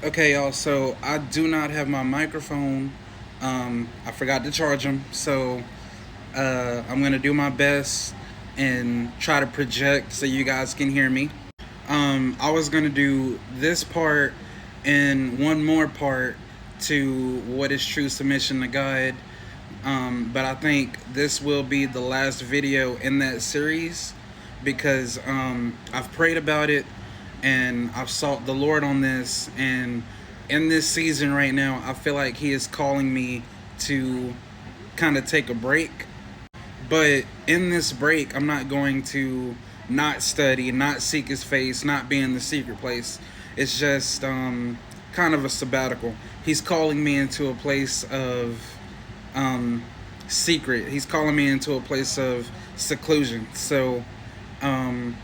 Okay, y'all, so I do not have my microphone. I forgot to charge them, so I'm going to do my best and try to project so you guys can hear me. I was going to do this part and one more part to what is true submission to God. But I think this will be the last video in that series because I've prayed about it and I've sought the Lord on this. And in this season right now, I feel like He is calling me to kind of take a break. But in this break, I'm not going to not study, not seek His face, not be in the secret place. It's just kind of a sabbatical. He's calling me into a place of um, secret. He's calling me into a place of seclusion. So um,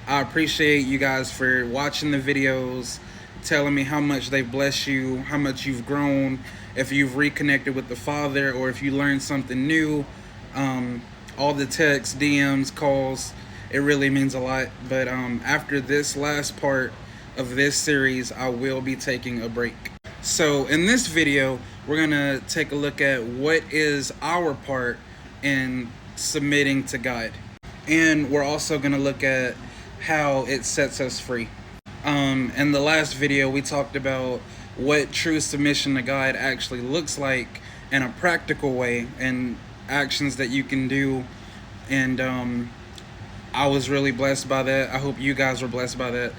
I appreciate you guys for watching the videos, telling me how much they've blessed you, how much you've grown, if you've reconnected with the Father, or if you learned something new. Um, all the texts, DMs, calls, it really means a lot. But after this last part of this series, I will be taking a break. So in this video, we're gonna take a look at what is our part in submitting to God. And we're also gonna look at how it sets us free. In the last video, we talked about what true submission to God actually looks like in a practical way and actions that you can do. And I was really blessed by that. I hope you guys were blessed by that.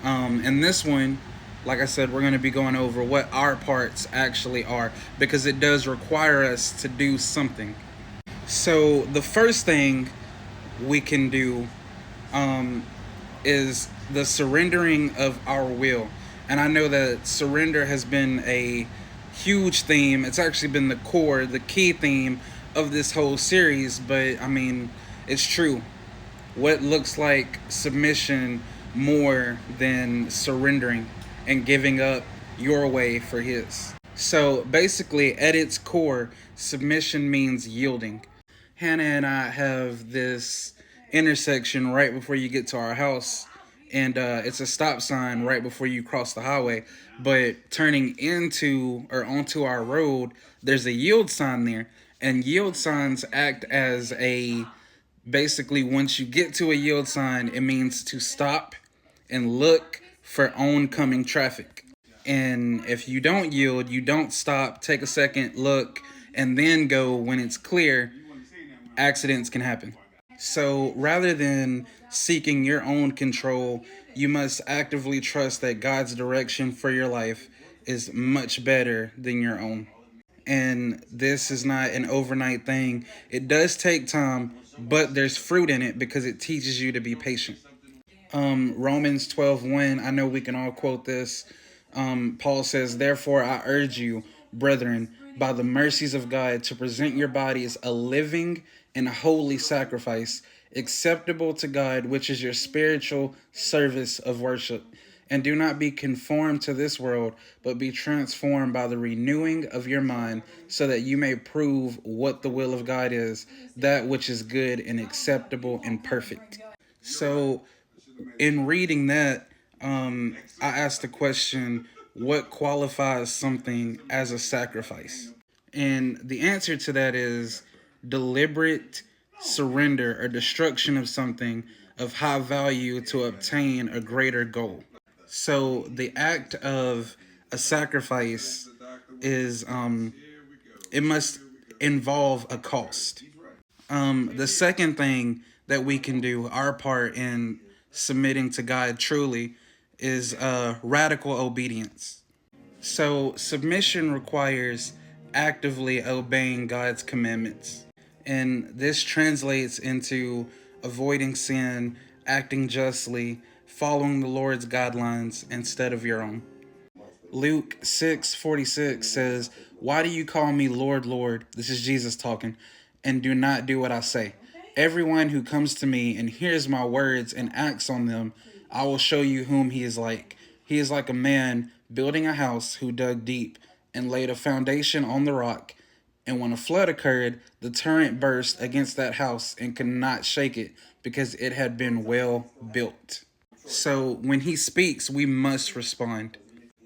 And this one, like I said, we're going to be going over what our parts actually are because it does require us to do something. So the first thing we can do um, is the surrendering of our will. And I know that surrender has been a huge theme. It's actually been the core, the key theme of this whole series. But I mean, it's true. What looks like submission more than surrendering and giving up your way for His? So basically, at its core, submission means yielding. Hannah and I have this intersection right before you get to our house, and it's a stop sign right before you cross the highway. But turning into or onto our road, there's a yield sign there, and yield signs act as a basically once you get to a yield sign, it means to stop and look for oncoming traffic. And if you don't yield, you don't stop, take a second, look, and then go when it's clear, accidents can happen. So rather than seeking your own control, you must actively trust that God's direction for your life is much better than your own. And this is not an overnight thing. It does take time, but there's fruit in it because it teaches you to be patient. Romans 12:1, I know we can all quote this. Paul says, "Therefore I urge you, brethren, by the mercies of God, to present your bodies a living and holy sacrifice, acceptable to God, which is your spiritual service of worship. And do not be conformed to this world, but be transformed by the renewing of your mind, so that you may prove what the will of God is, that which is good and acceptable and perfect." So in reading that, I asked the question, what qualifies something as a sacrifice? And the answer to that is deliberate surrender or destruction of something of high value to obtain a greater goal. So the act of a sacrifice is it must involve a cost. The second thing that we can do, our part in submitting to God truly, is radical obedience. So, submission requires actively obeying God's commandments. And this translates into avoiding sin, acting justly, following the Lord's guidelines instead of your own. Luke 6:46 says, "Why do you call me Lord, Lord?" This is Jesus talking, "and do not do what I say. Everyone who comes to me and hears my words and acts on them, I will show you whom he is like. He is like a man building a house who dug deep and laid a foundation on the rock. And when a flood occurred, the torrent burst against that house and could not shake it because it had been well built." So when he speaks, we must respond.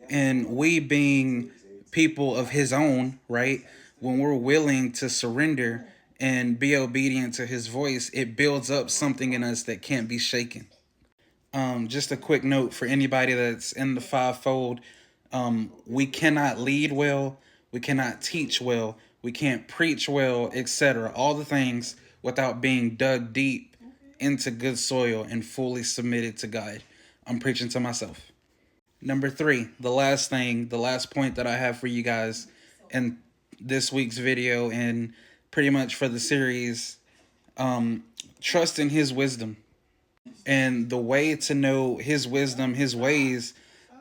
And we being people of his own, right? When we're willing to surrender and be obedient to his voice, it builds up something in us that can't be shaken. Just a quick note for anybody that's in the fivefold: we cannot lead well, we cannot teach well, we can't preach well, etc. All the things without being dug deep into good soil and fully submitted to God. I'm preaching to myself. Number three, the last thing, the last point that I have for you guys in this week's video and pretty much for the series, trust in his wisdom. And the way to know his wisdom, his ways,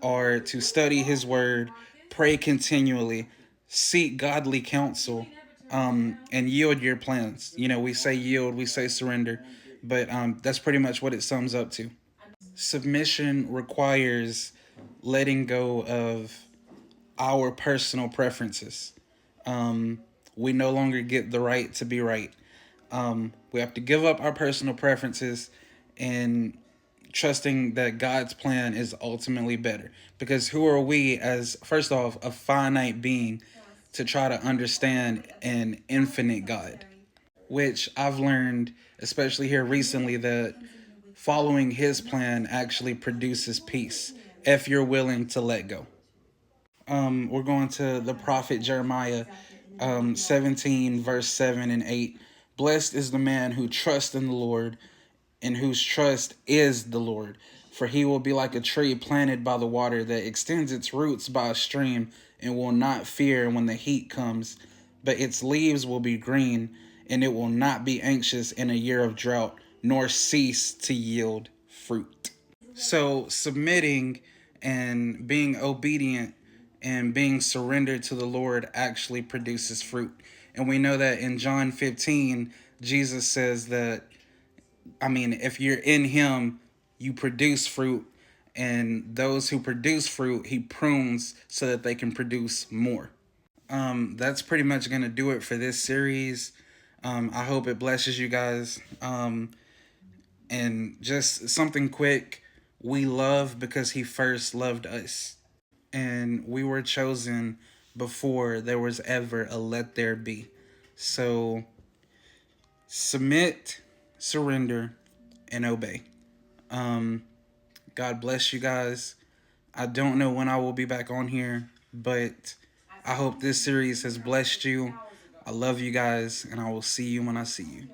are to study his word, pray continually, seek godly counsel, and yield your plans. You know, we say yield, we say surrender, but that's pretty much what it sums up to. Submission requires letting go of our personal preferences. We no longer get the right to be right. We have to give up our personal preferences and trusting that God's plan is ultimately better. Because who are we, as first off, a finite being, to try to understand an infinite God? Which I've learned, especially here recently, that following his plan actually produces peace if you're willing to let go. We're going to the prophet Jeremiah 17, verse 7 and 8. Blessed is the man who trusts in the Lord and whose trust is the Lord. For he will be like a tree planted by the water that extends its roots by a stream and will not fear when the heat comes, but its leaves will be green, and it will not be anxious in a year of drought, nor cease to yield fruit. So, submitting and being obedient and being surrendered to the Lord actually produces fruit. And we know that in John 15, Jesus says that, I mean, if you're in him, you produce fruit. And those who produce fruit, he prunes so that they can produce more. That's pretty much going to do it for this series. I hope it blesses you guys. And just something quick: we love because he first loved us. And we were chosen before there was ever a let there be. So submit, surrender, and obey. God bless you guys. I don't know when I will be back on here, but I hope this series has blessed you. I love you guys, and I will see you when I see you.